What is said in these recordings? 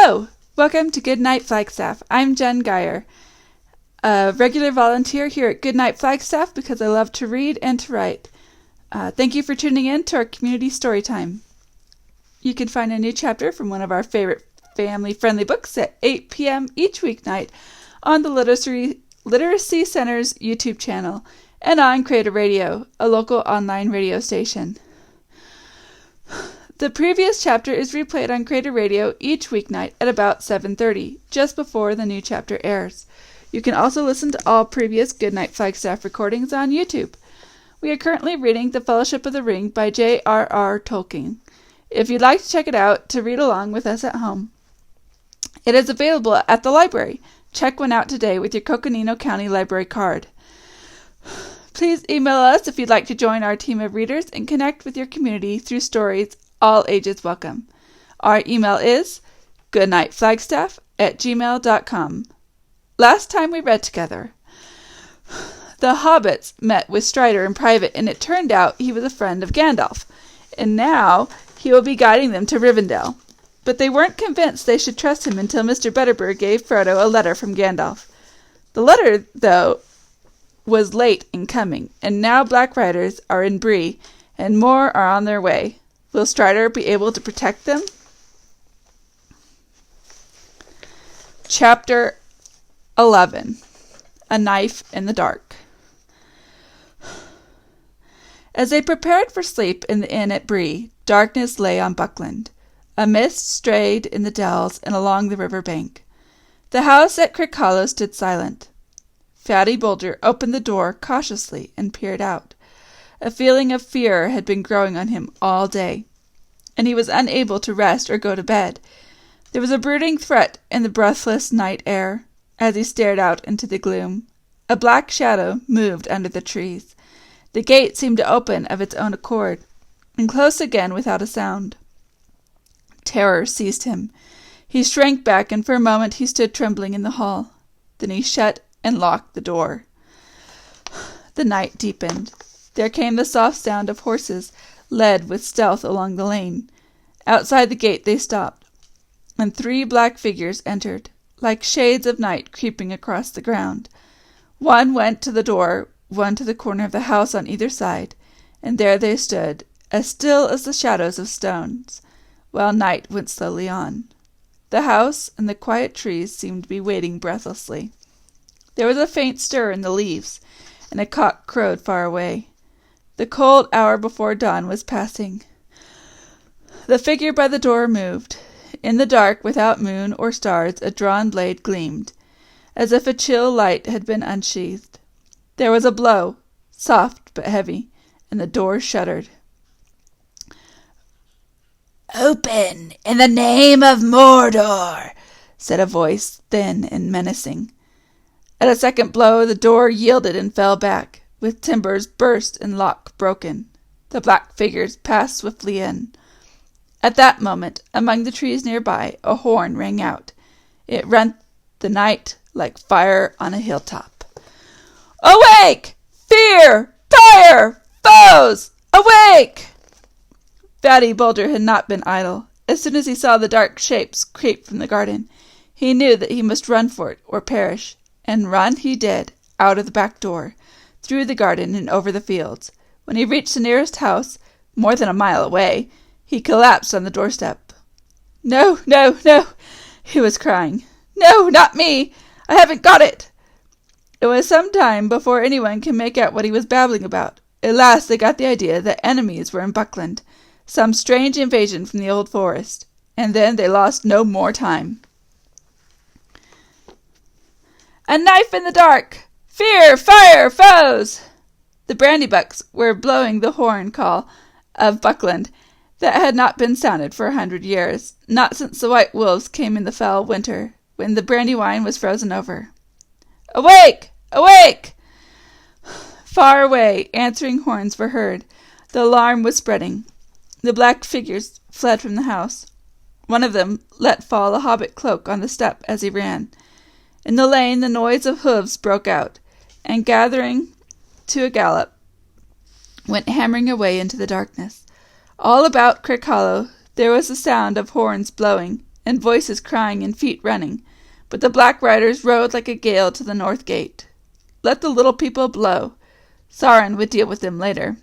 Hello! Welcome to Goodnight Flagstaff. I'm Jen Geyer, a regular volunteer here at Goodnight Flagstaff because I love to read and to write. Thank you for tuning in to our community story time. You can find a new chapter from one of our favorite family-friendly books at 8 p.m. each weeknight on the Literacy Center's YouTube channel and on Creator Radio, a local online radio station. The previous chapter is replayed on Creator Radio each weeknight at about 7:30, just before the new chapter airs. You can also listen to all previous Goodnight Flagstaff recordings on YouTube. We are currently reading The Fellowship of the Ring by J.R.R. Tolkein. If you'd like to check it out to read along with us at home, it is available at the library. Check one out today with your Coconino County Library card. Please email us if you'd like to join our team of readers and connect with your community through stories. All ages welcome. Our email is GoodnightFlagstaff@gmail.com. Last time we read together, the hobbits met with Strider in private, and it turned out he was a friend of Gandalf, and now he will be guiding them to Rivendell. But they weren't convinced they should trust him until Mr. Butterbur gave Frodo a letter from Gandalf. The letter, though, was late in coming, and now Black Riders are in Bree, and more are on their way. Will Strider be able to protect them? Chapter 11. A Knife in the Dark. As they prepared for sleep in the inn at Bree, darkness lay on Buckland. A mist strayed in the dells and along the river bank. The house at Crick Hollow stood silent. Fatty Bulger opened the door cautiously and peered out. A feeling of fear had been growing on him all day, and he was unable to rest or go to bed. There was a brooding threat in the breathless night air as he stared out into the gloom. A black shadow moved under the trees. The gate seemed to open of its own accord, and close again without a sound. Terror seized him. He shrank back, and for a moment he stood trembling in the hall. Then he shut and locked the door. The night deepened. There came the soft sound of horses led with stealth along the lane. Outside the gate they stopped, and 3 black figures entered, like shades of night creeping across the ground. One went to the door, one to the corner of the house on either side, and there they stood, as still as the shadows of stones, while night went slowly on. The house and the quiet trees seemed to be waiting breathlessly. There was a faint stir in the leaves, and a cock crowed far away. The cold hour before dawn was passing. The figure by the door moved. In the dark, without moon or stars, a drawn blade gleamed, as if a chill light had been unsheathed. There was a blow, soft but heavy, and the door shuddered. "Open, in the name of Mordor," said a voice, thin and menacing. At a second blow, the door yielded and fell back, with timbers burst and lock broken. The black figures passed swiftly in. At that moment, among the trees nearby, a horn rang out. It rent the night like fire on a hilltop. "Awake! Fear! Fire! Foes! Awake!" Fatty Bulger had not been idle. As soon as he saw the dark shapes creep from the garden, he knew that he must run for it or perish. And run he did, out of the back door, through the garden and over the fields. When he reached the nearest house, more than a mile away, he collapsed on the doorstep. "No, no, no," he was crying. "No, not me! I haven't got it!" It was some time before anyone could make out what he was babbling about. At last they got the idea that enemies were in Buckland, some strange invasion from the old forest, and then they lost no more time. "A knife in the dark! Fear! Fire! Foes!" The Brandybucks were blowing the horn call of Buckland that had not been sounded for 100 years, not since the white wolves came in the fell winter, when the Brandywine was frozen over. "Awake! Awake!" Far away, answering horns were heard. The alarm was spreading. The black figures fled from the house. One of them let fall a hobbit cloak on the step as he ran. In the lane the noise of hoofs broke out, and gathering to a gallop, went hammering away into the darkness. All about Crick Hollow there was the sound of horns blowing and voices crying and feet running, but the black riders rode like a gale to the north gate. Let the little people blow. Sauron would deal with them later.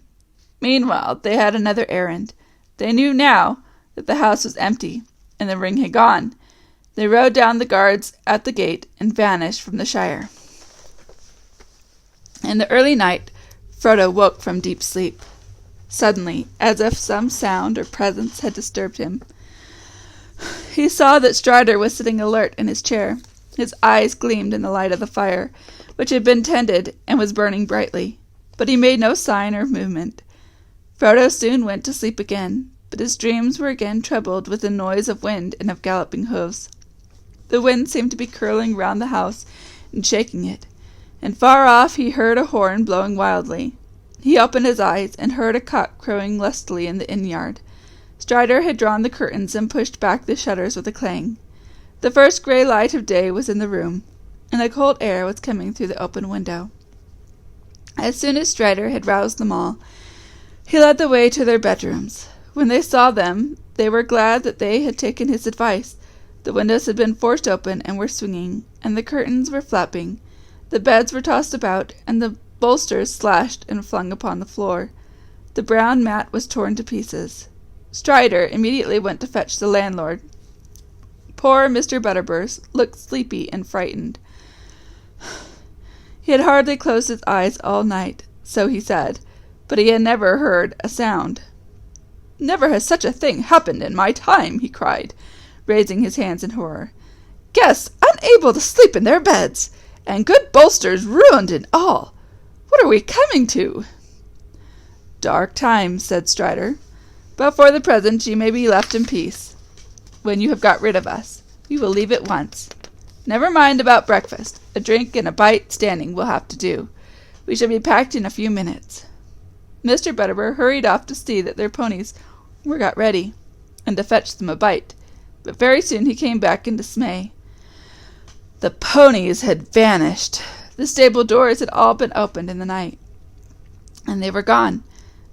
Meanwhile, they had another errand. They knew now that the house was empty, and the ring had gone. They rode down the guards at the gate and vanished from the Shire. In the early night, Frodo woke from deep sleep. Suddenly, as if some sound or presence had disturbed him, he saw that Strider was sitting alert in his chair. His eyes gleamed in the light of the fire, which had been tended and was burning brightly, but he made no sign or movement. Frodo soon went to sleep again, but his dreams were again troubled with the noise of wind and of galloping hoofs. The wind seemed to be curling round the house and shaking it, and far off he heard a horn blowing wildly. He opened his eyes and heard a cock crowing lustily in the inn-yard. Strider had drawn the curtains and pushed back the shutters with a clang. The first grey light of day was in the room, and the cold air was coming through the open window. As soon as Strider had roused them all, he led the way to their bedrooms. When they saw them, they were glad that they had taken his advice. The windows had been forced open and were swinging, and the curtains were flapping. The beds were tossed about, and the bolsters slashed and flung upon the floor. The brown mat was torn to pieces. Strider immediately went to fetch the landlord. Poor Mr. Butterbur looked sleepy and frightened. He had hardly closed his eyes all night, so he said, but he had never heard a sound. "Never has such a thing happened in my time," he cried, raising his hands in horror. "Guests unable to sleep in their beds, and good bolsters ruined and all. What are we coming to?" "Dark times," said Strider, "but for the present you may be left in peace. When you have got rid of us, we will leave at once. Never mind about breakfast. A drink and a bite standing will have to do. We shall be packed in a few minutes." Mr. Butterbur hurried off to see that their ponies were got ready, and to fetch them a bite, but very soon he came back in dismay. The ponies had vanished. The stable doors had all been opened in the night, and they were gone.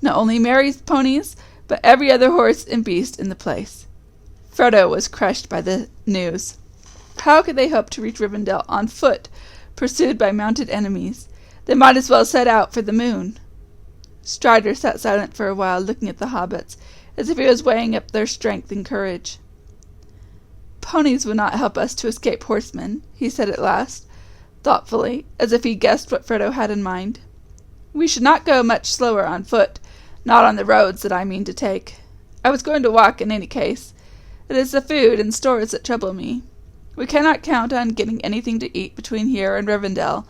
Not only Mary's ponies, but every other horse and beast in the place. Frodo was crushed by the news. How could they hope to reach Rivendell on foot, pursued by mounted enemies? They might as well set out for the moon. Strider sat silent for a while, looking at the hobbits, as if he was weighing up their strength and courage. "Ponies would not help us to escape horsemen," he said at last, thoughtfully, as if he guessed what Frodo had in mind. "We should not go much slower on foot, not on the roads that I mean to take. I was going to walk in any case. It is the food and stores that trouble me. We cannot count on getting anything to eat between here and Rivendell,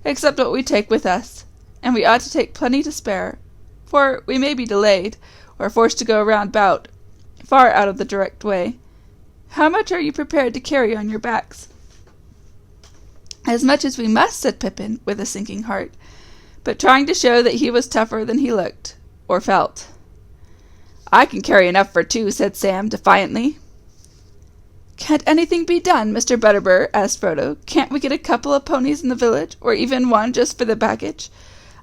except what we take with us, and we ought to take plenty to spare, for we may be delayed, or forced to go round about, far out of the direct way. How much are you prepared to carry on your backs?" "As much as we must," said Pippin, with a sinking heart, but trying to show that he was tougher than he looked, or felt. "I can carry enough for two," said Sam defiantly. "Can't anything be done, Mr. Butterbur?" asked Frodo. "Can't we get a couple of ponies in the village, or even one just for the baggage?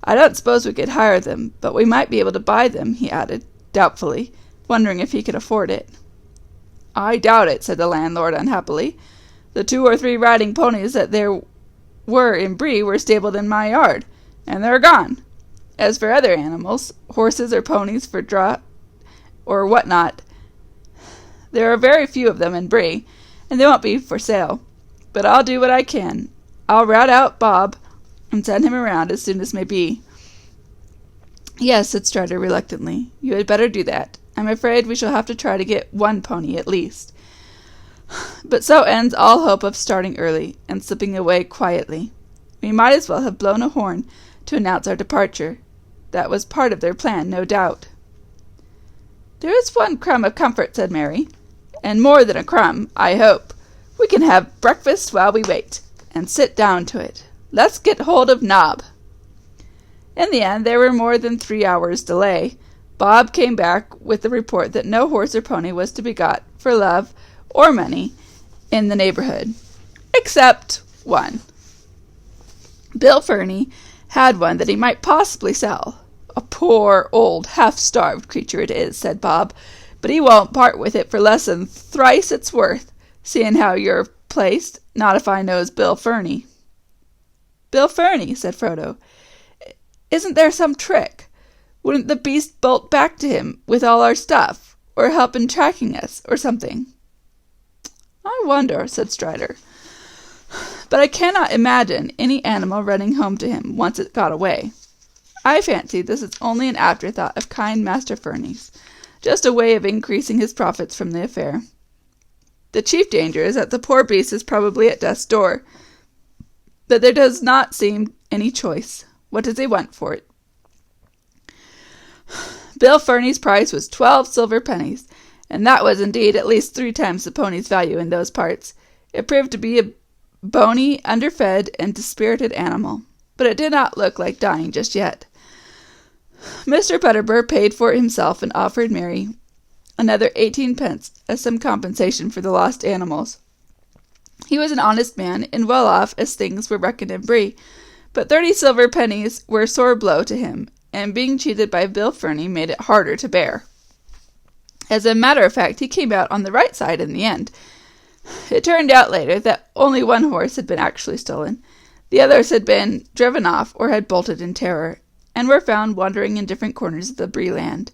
I don't suppose we could hire them, but we might be able to buy them," he added, doubtfully, wondering if he could afford it. "I doubt it," said the landlord unhappily. "The 2 or 3 riding ponies that there were in Bree were stabled in my yard, and they're gone. As for other animals, horses or ponies for draught or what not, there are very few of them in Bree, and they won't be for sale. But I'll do what I can. I'll rout out Bob and send him around as soon as may be." "Yes," said Strider reluctantly. "You had better do that. I'm afraid we shall have to try to get 1 pony at least. But so ends all hope of starting early and slipping away quietly. We might as well have blown a horn to announce our departure. That was part of their plan, no doubt." "There is one crumb of comfort," said Mary, "and more than a crumb, I hope. We can have breakfast while we wait, and sit down to it. Let's get hold of Nob." In the end, there were more than 3 hours' delay. Bob came back with the report that no horse or pony was to be got for love or money in the neighborhood, except one. Bill Ferny had one that he might possibly sell. "A poor, old, half-starved creature it is," said Bob, but he won't part with it for less than thrice its worth, seeing how you're placed. Not if I knows Bill Ferny." "Bill Ferny," said Frodo. "Isn't there some trick? Wouldn't the beast bolt back to him with all our stuff, or help in tracking us, or something?" "I wonder," said Strider. "But I cannot imagine any animal running home to him once it got away. I fancy this is only an afterthought of kind Master Ferny's, just a way of increasing his profits from the affair. The chief danger is that the poor beast is probably at death's door, but there does not seem any choice. What does he want for it?" Bill Ferny's price was 12 silver pennies, and that was indeed at least 3 times the pony's value in those parts. It proved to be a bony, underfed, and dispirited animal, but it did not look like dying just yet. Mr. Butterbur paid for it himself and offered Mary another 18 pence as some compensation for the lost animals. He was an honest man, and well off as things were reckoned in Bree, but 30 silver pennies were a sore blow to him, and being cheated by Bill Ferny made it harder to bear. As a matter of fact, he came out on the right side in the end. It turned out later that only one horse had been actually stolen. The others had been driven off or had bolted in terror, and were found wandering in different corners of the Bree land.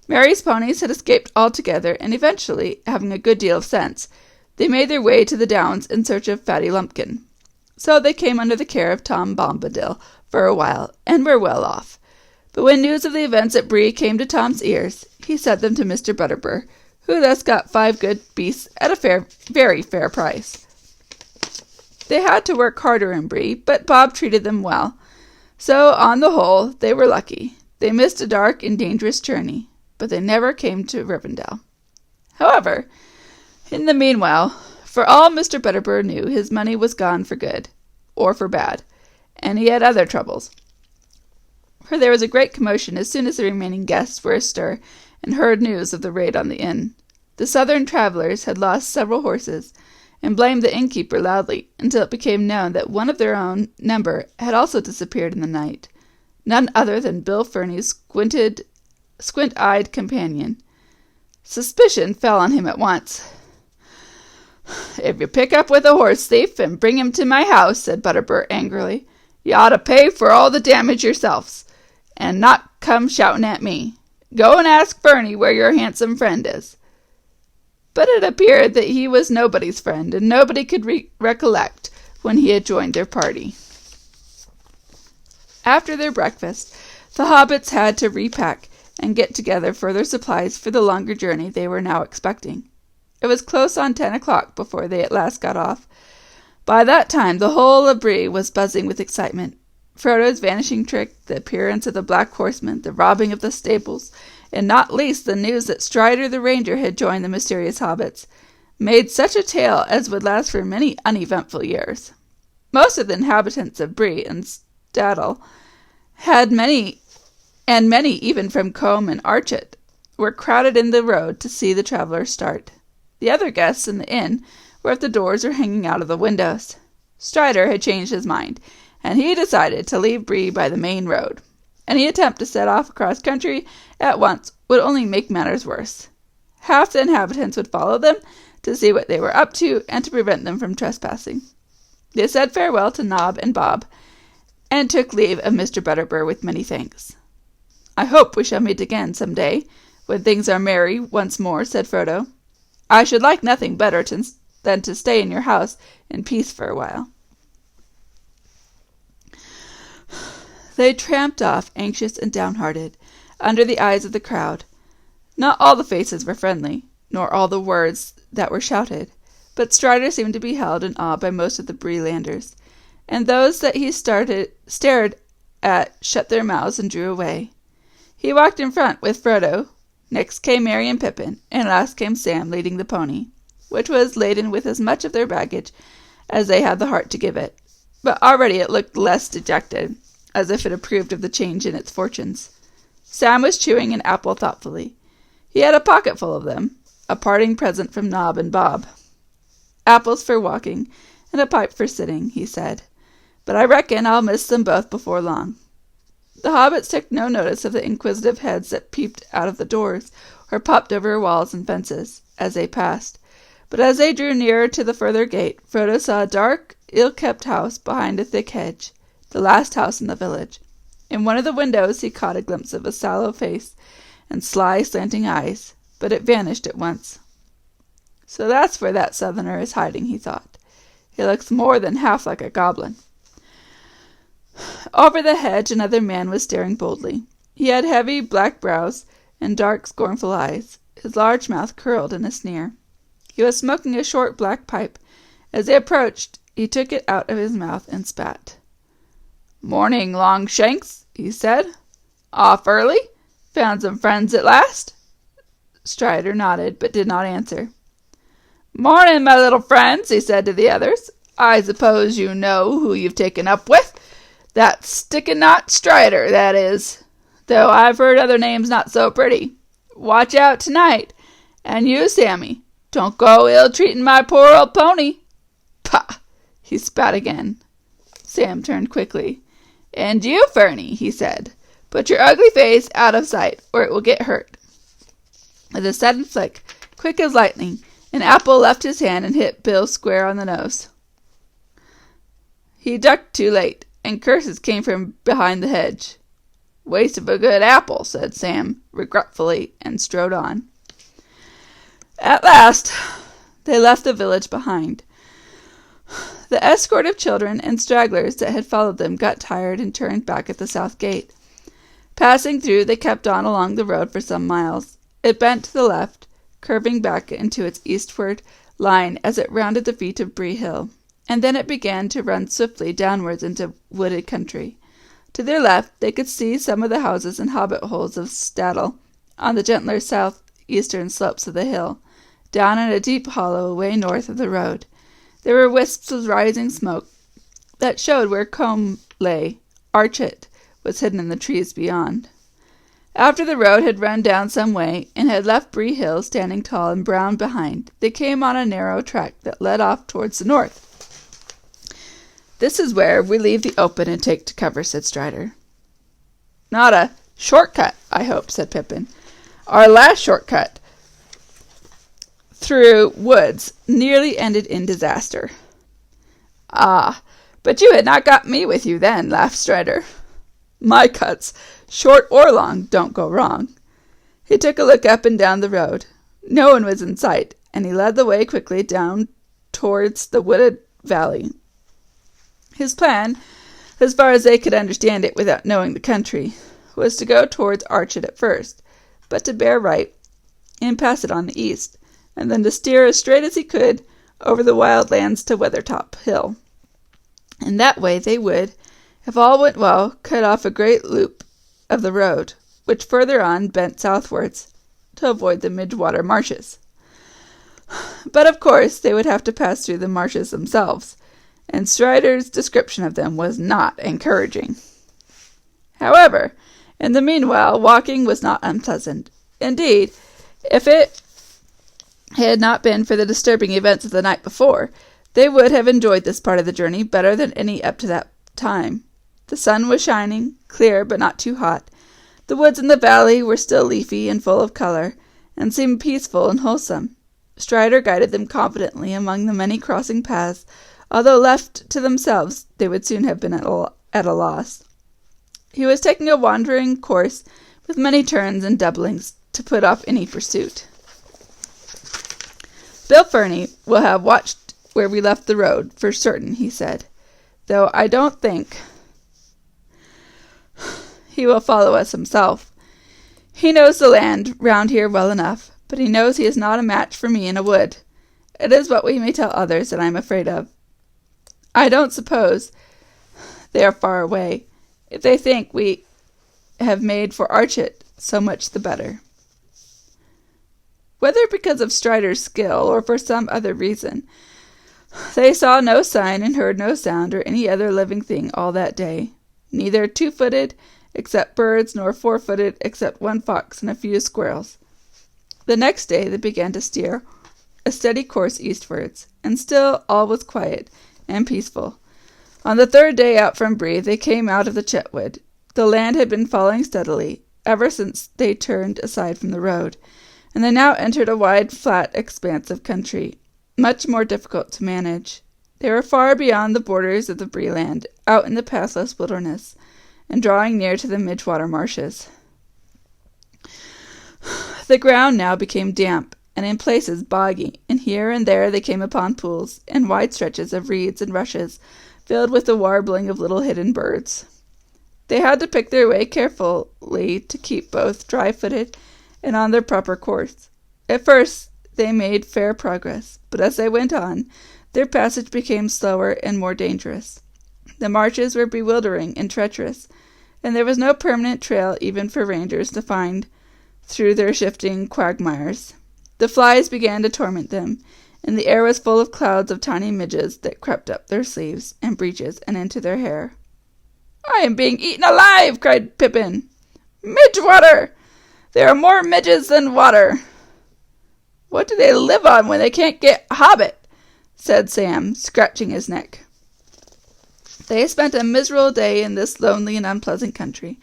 Mary's ponies had escaped altogether, and eventually, having a good deal of sense, they made their way to the downs in search of Fatty Lumpkin. So they came under the care of Tom Bombadil for a while, and were well off. But when news of the events at Bree came to Tom's ears, he sent them to Mr. Butterbur, who thus got 5 good beasts at a very fair price. They had to work harder in Bree, but Bob treated them well. So, on the whole, they were lucky. They missed a dark and dangerous journey, but they never came to Rivendell. However, in the meanwhile, for all Mr. Butterbur knew, his money was gone for good, or for bad, and he had other troubles. For there was a great commotion as soon as the remaining guests were astir and heard news of the raid on the inn. The southern travellers had lost several horses, and blamed the innkeeper loudly, until it became known that one of their own number had also disappeared in the night, none other than Bill Ferny's squint-eyed companion. Suspicion fell on him at once. "If you pick up with a horse thief and bring him to my house," said Butterbur angrily, "you ought to pay for all the damage yourselves, and not come shouting at me. Go and ask Ferny where your handsome friend is." But it appeared that he was nobody's friend, and nobody could recollect when he had joined their party. After their breakfast, the hobbits had to repack and get together further supplies for the longer journey they were now expecting. It was close on 10 o'clock before they at last got off. By that time the whole of Bree was buzzing with excitement. Frodo's vanishing trick, the appearance of the Black Horseman, the robbing of the stables, and not least the news that Strider the Ranger had joined the mysterious hobbits, made such a tale as would last for many uneventful years. Most of the inhabitants of Bree and Staddle had many even from Combe and Archet, were crowded in the road to see the travellers start. The other guests in the inn were at the doors or hanging out of the windows. Strider had changed his mind, and he decided to leave Bree by the main road. Any attempt to set off across country at once would only make matters worse. Half the inhabitants would follow them to see what they were up to and to prevent them from trespassing. They said farewell to Nob and Bob, and took leave of Mr. Butterbur with many thanks. "I hope we shall meet again some day, when things are merry once more," said Frodo. "I should like nothing better than to stay in your house in peace for a while." They tramped off, anxious and downhearted, under the eyes of the crowd. Not all the faces were friendly, nor all the words that were shouted, but Strider seemed to be held in awe by most of the Bree-landers, and those that he stared at shut their mouths and drew away. He walked in front with Frodo, next came Merry and Pippin, and last came Sam leading the pony, which was laden with as much of their baggage as they had the heart to give it, but already it looked less dejected, as if it approved of the change in its fortunes. Sam was chewing an apple thoughtfully. He had a pocket full of them, a parting present from Nob and Bob. "Apples for walking, and a pipe for sitting," he said, "but I reckon I'll miss them both before long." The hobbits took no notice of the inquisitive heads that peeped out of the doors, or popped over walls and fences as they passed. But as they drew nearer to the further gate, Frodo saw a dark, ill-kept house behind a thick hedge, the last house in the village. In one of the windows he caught a glimpse of a sallow face and sly, slanting eyes, but it vanished at once. So that's where that southerner is hiding, he thought. He looks more than half like a goblin. Over the hedge another man was staring boldly. He had heavy black brows and dark, scornful eyes. His large mouth curled in a sneer. He was smoking a short black pipe. As they approached, he took it out of his mouth and spat. "Morning, Longshanks," he said. "Off early? Found some friends at last?" Strider nodded, but did not answer. "Morning, my little friends," he said to the others. "I suppose you know who you've taken up with. That stick-and-knot Strider, that is. Though I've heard other names not so pretty. Watch out tonight. And you, Sammy, don't go ill-treating my poor old pony." "Pah!" he spat again. Sam turned quickly. "And you, Fernie," he said, "put your ugly face out of sight, or it will get hurt." With a sudden flick, quick as lightning, an apple left his hand and hit Bill square on the nose. He ducked too late, and curses came from behind the hedge. "Waste of a good apple," said Sam regretfully, and strode on. At last they left the village behind. The escort of children and stragglers that had followed them got tired and turned back at the south gate. Passing through, they kept on along the road for some miles. It bent to the left, curving back into its eastward line as it rounded the feet of Bree Hill, and then it began to run swiftly downwards into wooded country. To their left they could see some of the houses and hobbit holes of Staddle on the gentler south-eastern slopes of the hill. Down in a deep hollow away north of the road, there were wisps of rising smoke that showed where Combe lay. Archet was hidden in the trees beyond. After the road had run down some way and had left Bree Hill standing tall and brown behind, they came on a narrow track that led off towards the north. "This is where we leave the open and take to cover," said Strider. "Not a shortcut, I hope," said Pippin. "Our last shortcut through woods nearly ended in disaster." "Ah, but you had not got me with you then," laughed Strider. "My cuts, short or long, don't go wrong." He took a look up and down the road. No one was in sight, and he led the way quickly down towards the wooded valley. His plan, as far as they could understand it without knowing the country, was to go towards Archet at first, but to bear right and pass it on the east, and then to steer as straight as he could over the wild lands to Weathertop Hill. In that way they would, if all went well, cut off a great loop of the road, which further on bent southwards, to avoid the Midgewater marshes. But of course they would have to pass through the marshes themselves, and Strider's description of them was not encouraging. However, in the meanwhile, walking was not unpleasant. Indeed, if it had not been for the disturbing events of the night before, they would have enjoyed this part of the journey better than any up to that time. The sun was shining, clear but not too hot. The woods in the valley were still leafy and full of color, and seemed peaceful and wholesome. Strider guided them confidently among the many crossing paths. Although left to themselves, they would soon have been at a loss. He was taking a wandering course with many turns and doublings to put off any pursuit. "Bill Fernie will have watched where we left the road, for certain," he said, "though I don't think he will follow us himself. He knows the land round here well enough, but he knows he is not a match for me in a wood. It is what we may tell others that I am afraid of. I don't suppose they are far away. If they think we have made for Archet, so much the better." Whether because of Strider's skill or for some other reason, they saw no sign and heard no sound or any other living thing all that day, neither two-footed except birds nor four-footed except one fox and a few squirrels. The next day they began to steer a steady course eastwards, and still all was quiet and peaceful. On the third day out from Bree, they came out of the Chetwood. The land had been falling steadily ever since they turned aside from the road, and they now entered a wide, flat expanse of country, much more difficult to manage. They were far beyond the borders of the Bree land, out in the pathless wilderness, and drawing near to the Midgewater marshes. The ground now became damp, and in places boggy, and here and there they came upon pools, and wide stretches of reeds and rushes, filled with the warbling of little hidden birds. They had to pick their way carefully to keep both dry-footed and on their proper course. At first they made fair progress, but as they went on, their passage became slower and more dangerous. The marshes were bewildering and treacherous, and there was no permanent trail even for rangers to find through their shifting quagmires. The flies began to torment them, and the air was full of clouds of tiny midges that crept up their sleeves and breeches and into their hair. "I am being eaten alive!" cried Pippin. "Midgewater! There are more midges than water." "What do they live on when they can't get hobbit?" said Sam, scratching his neck. They spent a miserable day in this lonely and unpleasant country.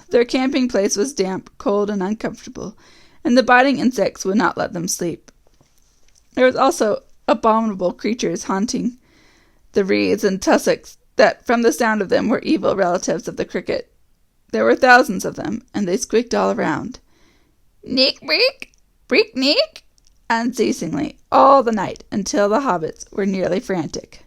Their camping place was damp, cold, and uncomfortable, and the biting insects would not let them sleep. There was also abominable creatures haunting the reeds and tussocks that, from the sound of them, were evil relatives of the cricket. There were thousands of them, and they squeaked all around. "Neek breek, breek neek," unceasingly all the night, until the hobbits were nearly frantic.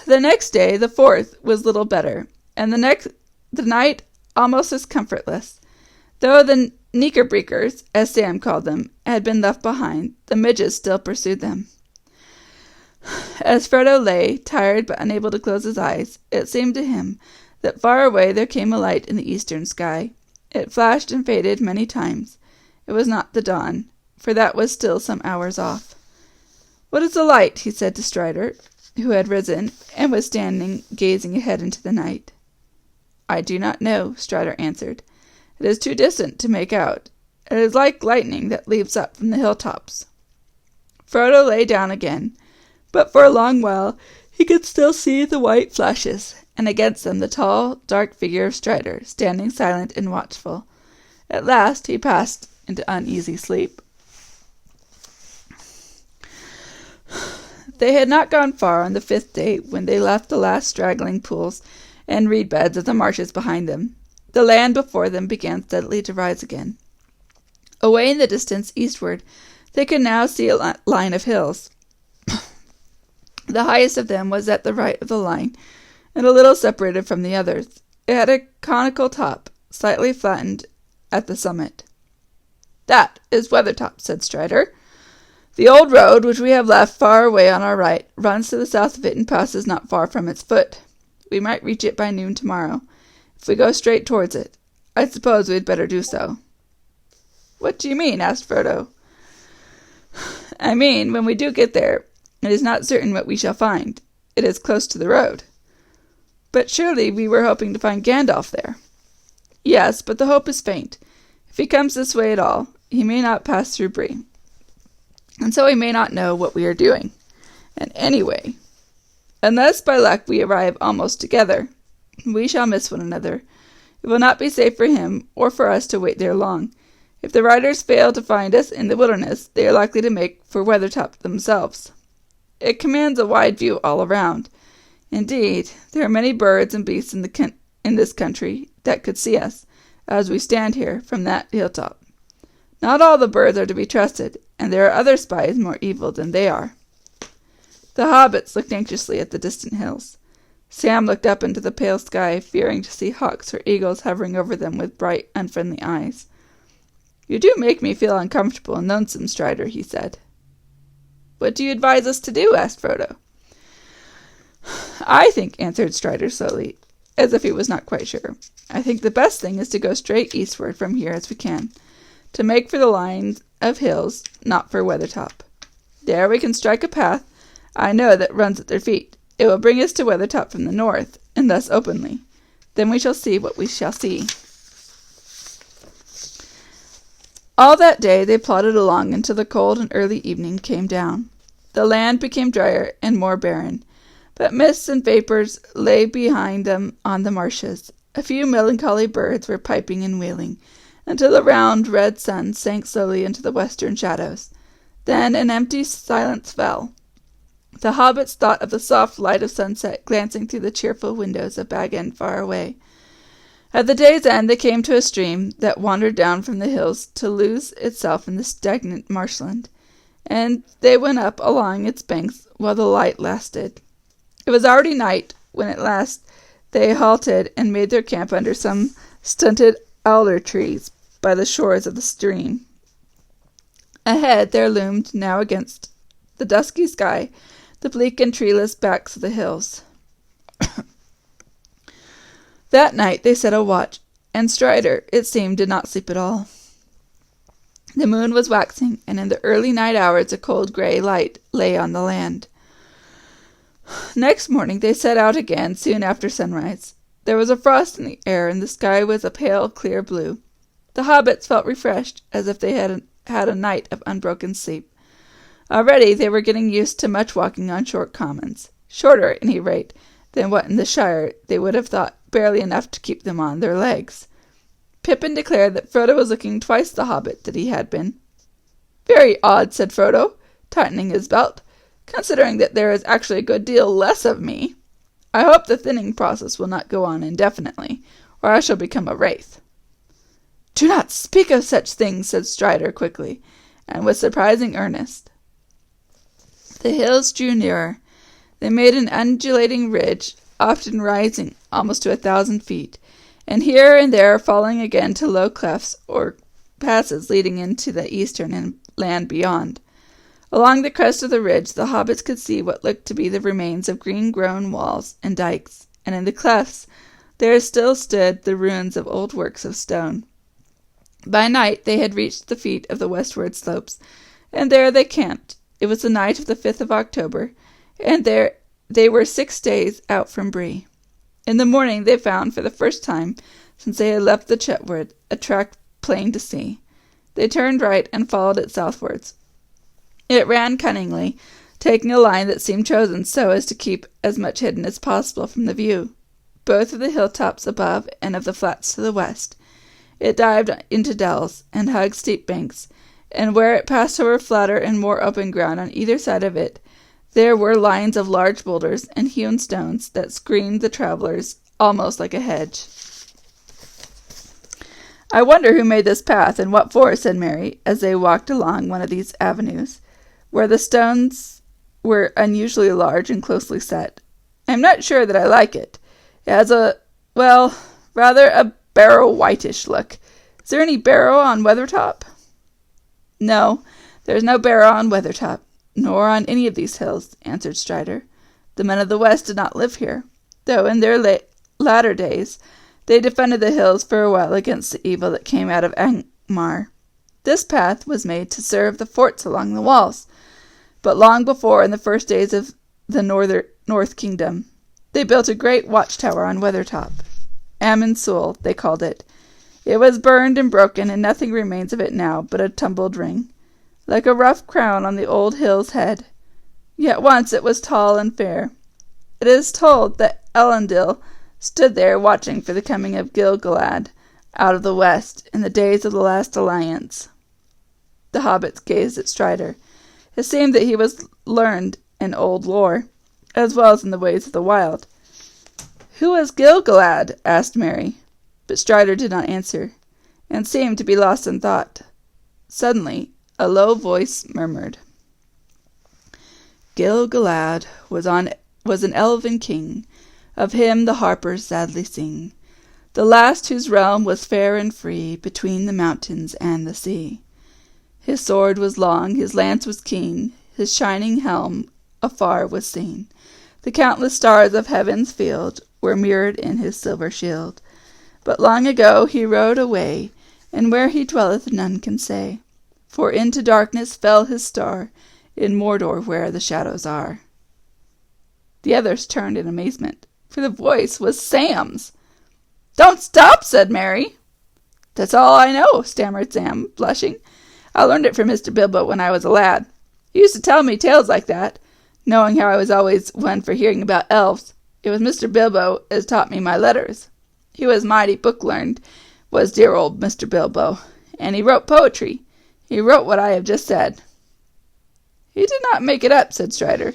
The next day, the 4th, was little better, and the night almost as comfortless. Though the Knickerbreakers, as Sam called them, had been left behind, the midges still pursued them. As Frodo lay, tired but unable to close his eyes, it seemed to him that far away there came a light in the eastern sky. It flashed and faded many times. It was not the dawn, for that was still some hours off. "What is the light?" he said to Strider, who had risen and was standing gazing ahead into the night. "I do not know," Strider answered. "It is too distant to make out. It is like lightning that leaps up from the hilltops." Frodo lay down again, but for a long while he could still see the white flashes, and against them the tall, dark figure of Strider, standing silent and watchful. At last he passed into uneasy sleep. They had not gone far on the 5th day when they left the last straggling pools and reed beds of the marshes behind them. The land before them began steadily to rise again. Away in the distance, eastward, they could now see a line of hills. The highest of them was at the right of the line, and a little separated from the others. It had a conical top, slightly flattened at the summit. "That is Weathertop," said Strider. "The old road, which we have left far away on our right, runs to the south of it and passes not far from its foot. We might reach it by noon tomorrow, if we go straight towards it. I suppose we had better do so." "What do you mean?" asked Frodo. "I mean, when we do get there, it is not certain what we shall find. It is close to the road." "But surely we were hoping to find Gandalf there." "Yes, but the hope is faint. If he comes this way at all, he may not pass through Bree, and so he may not know what we are doing. And anyway, unless by luck we arrive almost together, we shall miss one another. It will not be safe for him or for us to wait there long. If the riders fail to find us in the wilderness, they are likely to make for Weathertop themselves. It commands a wide view all around. Indeed, there are many birds and beasts in this country that could see us, as we stand here, from that hilltop. Not all the birds are to be trusted, and there are other spies more evil than they are." The hobbits looked anxiously at the distant hills. Sam looked up into the pale sky, fearing to see hawks or eagles hovering over them with bright, unfriendly eyes. "You do make me feel uncomfortable and lonesome, Strider," he said. "What do you advise us to do?" asked Frodo. "I think," answered Strider slowly, as if he was not quite sure, "I think the best thing is to go straight eastward from here as we can, to make for the line of hills, not for Weathertop. There we can strike a path I know that runs at their feet. It will bring us to Weathertop from the north, and thus openly. Then we shall see what we shall see." All that day they plodded along until the cold and early evening came down. The land became drier and more barren, but mists and vapors lay behind them on the marshes. A few melancholy birds were piping and wailing, until the round red sun sank slowly into the western shadows. Then an empty silence fell. The hobbits thought of the soft light of sunset glancing through the cheerful windows of Bag End far away. At the day's end they came to a stream that wandered down from the hills to lose itself in the stagnant marshland, and they went up along its banks while the light lasted. It was already night when at last they halted and made their camp under some stunted alder trees by the shores of the stream. Ahead there loomed, now against the dusky sky, the bleak and treeless backs of the hills. That night they set a watch, and Strider, it seemed, did not sleep at all. The moon was waxing, and in the early night hours a cold grey light lay on the land. Next morning they set out again soon after sunrise. There was a frost in the air, and the sky was a pale, clear blue. The hobbits felt refreshed, as if they had had a night of unbroken sleep. Already they were getting used to much walking on short commons, shorter, at any rate, than what in the Shire they would have thought barely enough to keep them on their legs. Pippin declared that Frodo was looking twice the hobbit that he had been. "Very odd," said Frodo, tightening his belt, "considering that there is actually a good deal less of me. I hope the thinning process will not go on indefinitely, or I shall become a wraith." "Do not speak of such things," said Strider quickly, and with surprising earnest. The hills drew nearer. They made an undulating ridge, often rising almost to 1,000 feet, and here and there falling again to low clefts or passes leading into the eastern land beyond. Along the crest of the ridge the hobbits could see what looked to be the remains of green-grown walls and dikes, and in the clefts there still stood the ruins of old works of stone. By night they had reached the feet of the westward slopes, and there they camped. It was the night of the 5th of October, and there they were 6 days out from Bree. In the morning they found, for the first time since they had left the Chetwood, a track plain to see. They turned right and followed it southwards. It ran cunningly, taking a line that seemed chosen so as to keep as much hidden as possible from the view, both of the hilltops above and of the flats to the west. It dived into dells and hugged steep banks, and where it passed over flatter and more open ground on either side of it, there were lines of large boulders and hewn stones that screened the travellers almost like a hedge. "I wonder who made this path, and what for," said Mary, as they walked along one of these avenues, where the stones were unusually large and closely set. "I'm not sure that I like it. It has rather a barrow whitish look. Is there any barrow on Weathertop?" "No, there is no barrow on Weathertop, nor on any of these hills," answered Strider. "The men of the West did not live here, though in their latter days they defended the hills for a while against the evil that came out of Angmar. This path was made to serve the forts along the walls, but long before, in the first days of the North Kingdom, they built a great watchtower on Weathertop. Ammon Sul, they called it. It was burned and broken, and nothing remains of it now but a tumbled ring, like a rough crown on the old hill's head. Yet once it was tall and fair. It is told that Elendil stood there watching for the coming of Gil-galad out of the west in the days of the last alliance." The hobbits gazed at Strider. It seemed that he was learned in old lore, as well as in the ways of the wild. "Who was Gil-galad?" asked Mary, but Strider did not answer, and seemed to be lost in thought. Suddenly a low voice murmured, "Gil-galad was an elven king, of him the harpers sadly sing, the last whose realm was fair and free between the mountains and the sea. His sword was long, his lance was keen, his shining helm afar was seen. The countless stars of heaven's field were mirrored in his silver shield. But long ago he rode away, and where he dwelleth none can say, for into darkness fell his star, in Mordor where the shadows are." The others turned in amazement, for the voice was Sam's. "Don't stop," said Mary. "That's all I know," stammered Sam, blushing. "I learned it from Mr. Bilbo when I was a lad. He used to tell me tales like that, knowing how I was always one for hearing about elves. It was Mr. Bilbo as taught me my letters. He was mighty book-learned was dear old Mr. Bilbo, and he wrote poetry. He wrote what I have just said." "He did not make it up," said Strider.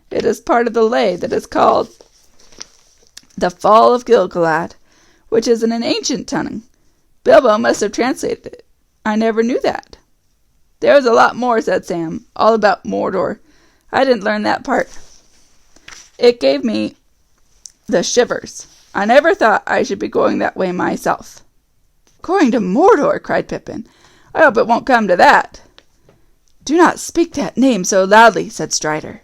"It is part of the lay that is called The Fall of Gil-galad, which is in an ancient tongue. Bilbo must have translated it. I never knew that." "There was a lot more," said Sam, "all about Mordor. I didn't learn that part. It gave me the shivers. I never thought I should be going that way myself." "Going to Mordor!" cried Pippin. "I hope it won't come to that." "Do not speak that name so loudly," said Strider.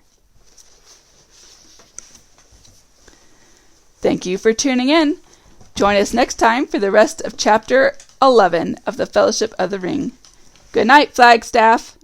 Thank you for tuning in. Join us next time for the rest of Chapter 11 of the Fellowship of the Ring. Good night, Flagstaff.